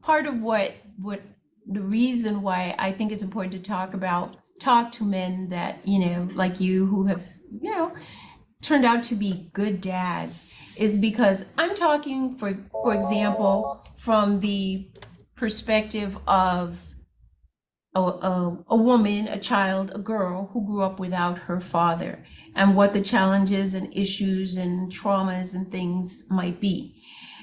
part of what the reason why I think it's important to talk to men that, like you who have, turned out to be good dads is because I'm talking for example, from the perspective of a woman, a child, a girl who grew up without her father and what the challenges and issues and traumas and things might be.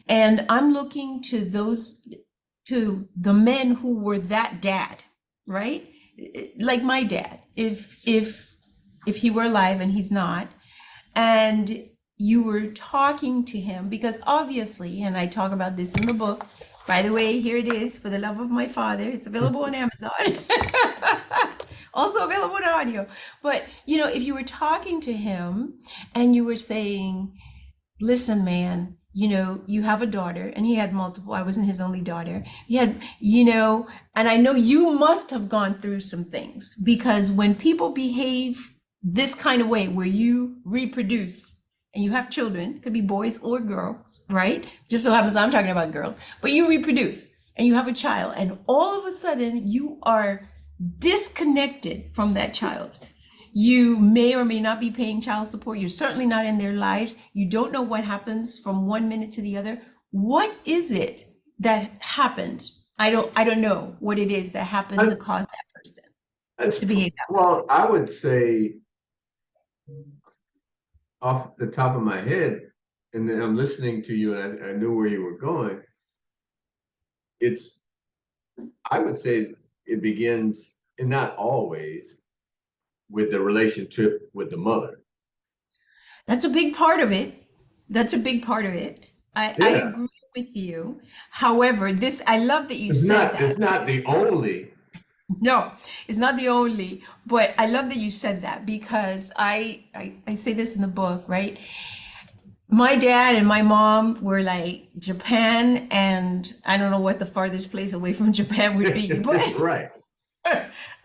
And I'm looking to the men who were that dad, right? Like my dad, if he were alive and he's not, and you were talking to him, because obviously, and I talk about this in the book, by the way, here it is, For the Love of My Father. It's available on Amazon. Also available on audio. But, if you were talking to him and you were saying, listen, man, you have a daughter, and he had multiple. I wasn't his only daughter. He had, and I know you must have gone through some things, because when people behave this kind of way, where you reproduce and you have children, could be boys or girls, right? Just so happens I'm talking about girls, but you reproduce and you have a child, and all of a sudden you are disconnected from that child. You may or may not be paying child support. You're certainly not in their lives. You don't know what happens from one minute to the other. What is it that happened? I don't know what it is that happened to cause that person to behave that way. Well, I would say off the top of my head, and then I'm listening to you, and I knew where you were going. I would say it begins, and not always, with the relationship with the mother. That's a big part of it. That's a big part of it. I Yeah, agree with you. However, I love that you it's said not. It's that. not the only. No, it's not the only, but I love that you said that, because I say this in the book, right? My dad and my mom were like Japan, and I don't know what the farthest place away from Japan would be, but Right,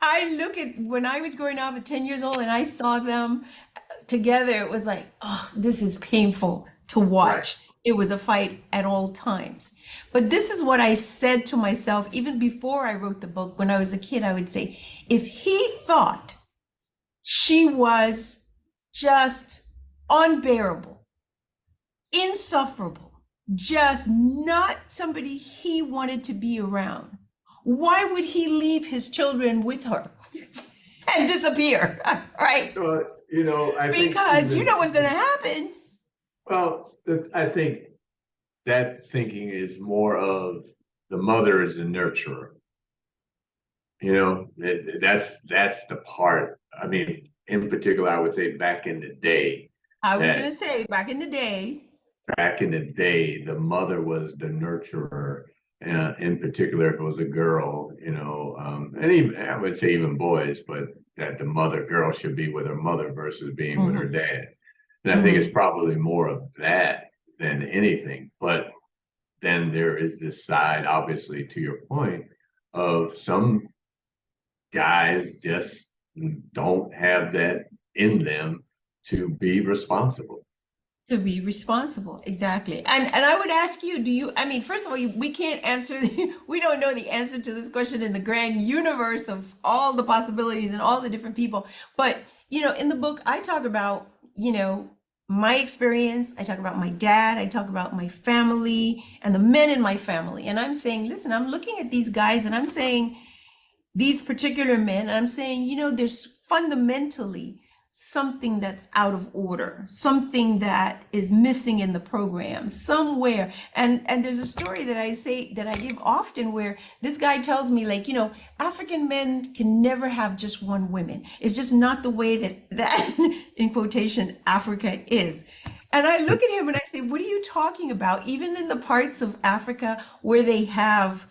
I look at when I was growing up at 10 years old and I saw them together, it was like, oh, this is painful to right. watch. It was a fight at all times. But this is what I said to myself even before I wrote the book. When I was a kid, I would say, if he thought she was just unbearable, insufferable, just not somebody he wanted to be around, why would he leave his children with her and disappear? Right? I think Because you even, know what's going to happen. well, I think that thinking is more of the mother is the nurturer. That's the part. I mean, in particular, I would say I was going to that say back in the day, the mother was the nurturer. In particular, if it was a girl, and even I would say even boys, but that the girl should be with her mother versus being with her hmm dad. And I think it's hmm probably more of that than anything. But then there is this side, obviously, to your point, of some guys just don't have that in them to be responsible. to be responsible. Exactly. And I would ask you, I mean, first of all, we can't answer, we don't know the answer to this question in the grand universe of all the possibilities and all the different people. But, in the book, I talk about, my experience. I talk about my dad. I talk about my family and the men in my family. And I'm saying, listen, I'm looking at these guys and I'm saying, these particular men, and I'm saying, there's fundamentally something that's out of order, something that is missing in the program somewhere. And there's a story that I say that I give often where this guy tells me, like, African men can never have just one woman. It's just not the way that in quotation Africa is. And I look at him and I say, what are you talking about? Even in the parts of Africa where they have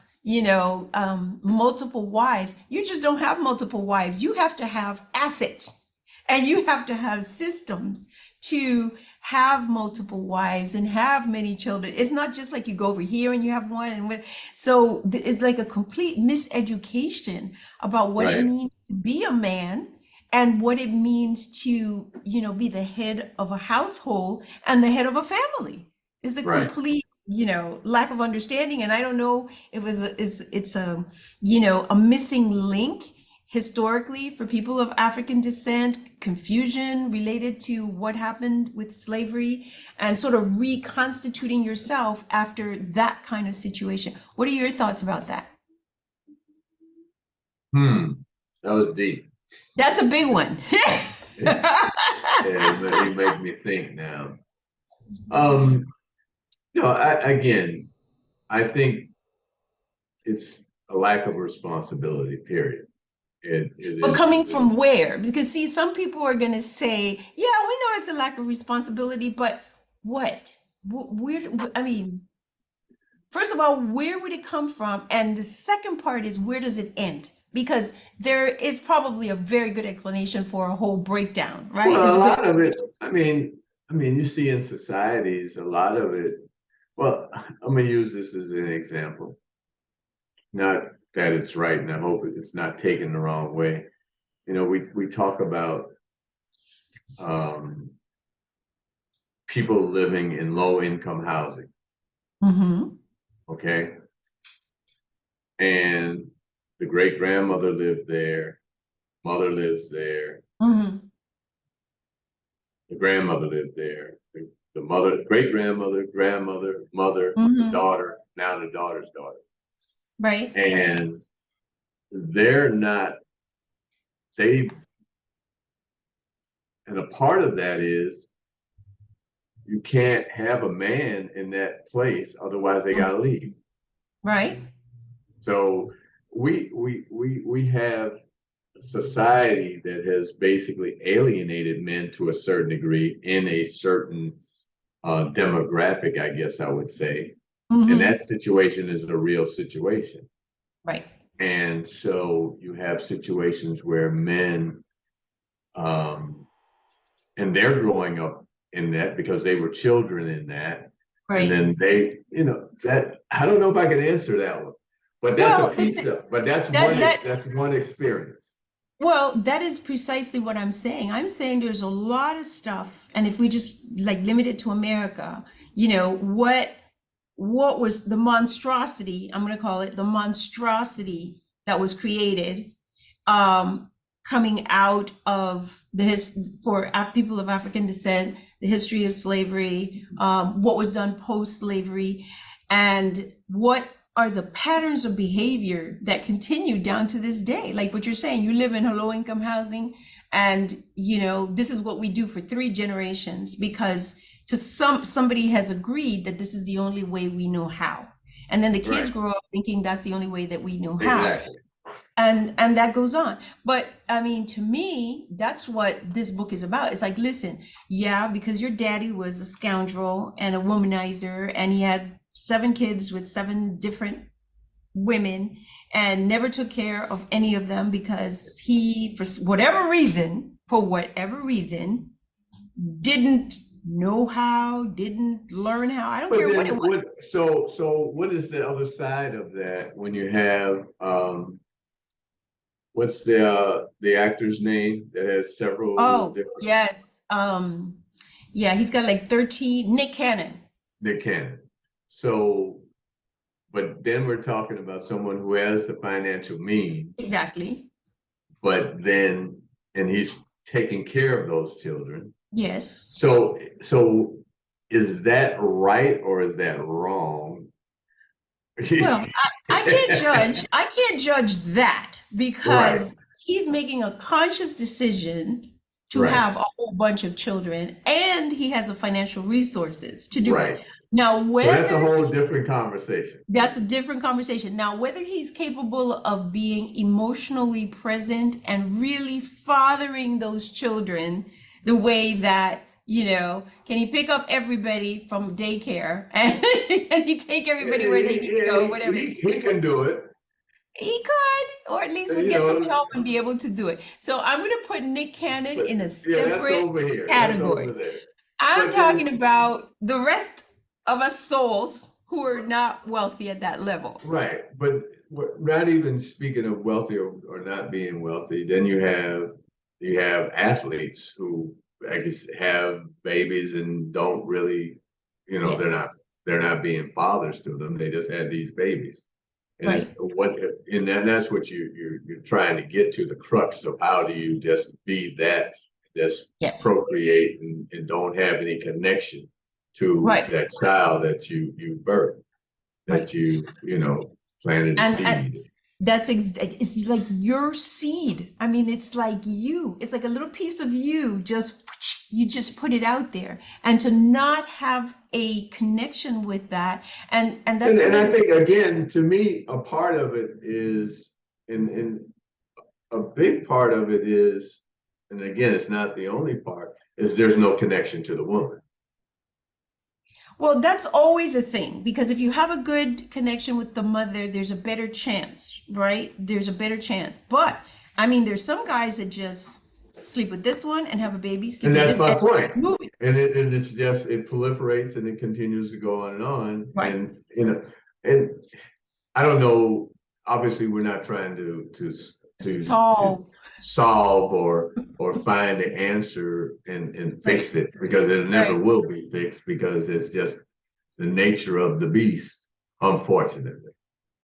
multiple wives. You just don't have multiple wives. You have to have assets and you have to have systems to have multiple wives and have many children. It's not just like you go over here and you have one. So it's like a complete miseducation about what it Right, means to be a man and what it means to, be the head of a household and the head of a family. It's a right. complete lack of understanding. And I don't know if it's a, a missing link historically for people of African descent, confusion related to what happened with slavery and sort of reconstituting yourself after that kind of situation. What are your thoughts about that? Hmm, that was deep. That's a big one. Yeah, you make me think now. Um, again, I think it's a lack of responsibility, period. It But is, coming from where? Because see, some people are going to say, yeah, we know it's a lack of responsibility, but what? Where, I mean, first of all, where would it come from? And the second part is, where does it end? Because there is probably a very good explanation for a whole breakdown, right? well, There's a a good lot of it, you see in societies, a lot of it, well, I'm gonna use this as an example. Not that it's right, and I hope it's not taken the wrong way. We talk about um, people living in low income housing, Mm-hmm. okay? And the great grandmother lived there, mother lives there, Mm-hmm. the grandmother lived there, the mother, great grandmother, grandmother, mother, the Mm-hmm. daughter, now the daughter's daughter. Right. And they're not, they, and a part of that is you can't have a man in that place, otherwise they Mm. gotta leave. Right. So we have a society that has basically alienated men to a certain degree in a certain demographic, I guess I would say. And Mm-hmm. that situation is a real situation. Right. And so you have situations where men, um, and they're growing up in that because they were children in that. And Right. then that I don't know if I can answer that one, but that's a Well, piece of, but that that that's one experience. well, that is precisely what I'm saying. I'm saying there's a lot of stuff, and if we just like limit it to America, what was the monstrosity, I'm going to call it the monstrosity that was created um, coming out of for people of African descent, the history of slavery, what was done post slavery, and what are the patterns of behavior that continue down to this day. Like what you're saying, you live in low income housing, and this is what we do for 3 generations because somebody has agreed that this is the only way we know how. And then the kids Right. grow up thinking that's the only way that we know how, Exactly. and that goes on. But I mean, to me, that's what this book is about. It's like, listen, yeah, because your daddy was a scoundrel and a womanizer, and he had 7 kids with 7 different women and never took care of any of them because he, for whatever reason, didn't know how, didn't learn how. I don't But care what it then was. so what is the other side of that when you have what's the actor's name that has several Oh, different yes. Yeah, he's got like 13, Nick Cannon. Nick Cannon. So but then we're talking about someone who has the financial means, Exactly. but then and he's taking care of those children. Yes. So is that right or is that wrong? Well, I can't judge. I can't judge that Right, because he's making a conscious decision to right, have a whole bunch of children and he has the financial resources to do it. right. Now, So that's a whether whole different conversation. that's a different conversation. Now, whether he's capable of being emotionally present and really fathering those children the way that, can he pick up everybody from daycare and, and he take everybody where they need to go, whatever. He can do it. He could, or at least would You get some know, help and be able to do it. So I'm going to put Nick Cannon but in a yeah, that's separate over here. That's over category. there. I'm But talking then, about the rest of us souls who are not wealthy at that level. right. But not even speaking of wealthy or not being wealthy, then you have athletes who I guess have babies and don't really, they're Yes. not they're not being fathers to them. They just had these babies. And Right. it's what, and that's what you're trying to get to, the crux of how do you just be that, just Yes. procreate and don't have any connection to Right. that child that you birthed, Right. that you know planted a And seed. it's like your seed. I mean, it's like you. It's like a little piece of you. Just you just put it out there, and to not have a connection with that, and that's And one of I the think again, to me, a part of it is, and a big part of it is, and again, it's not the only part, is there's no connection to the woman. well, that's always a thing because if you have a good connection with the mother, there's a better chance, right? There's a better chance. But I mean, there's some guys that just sleep with this one and have a baby, sleep And with that's this, my and just point. keep moving. And it's just it proliferates and it continues to go on and on. Right. And and I don't know. Obviously, we're not trying to Solve. solve or find the answer and Right. fix it, because it never Right. will be fixed, because it's just the nature of the beast, unfortunately.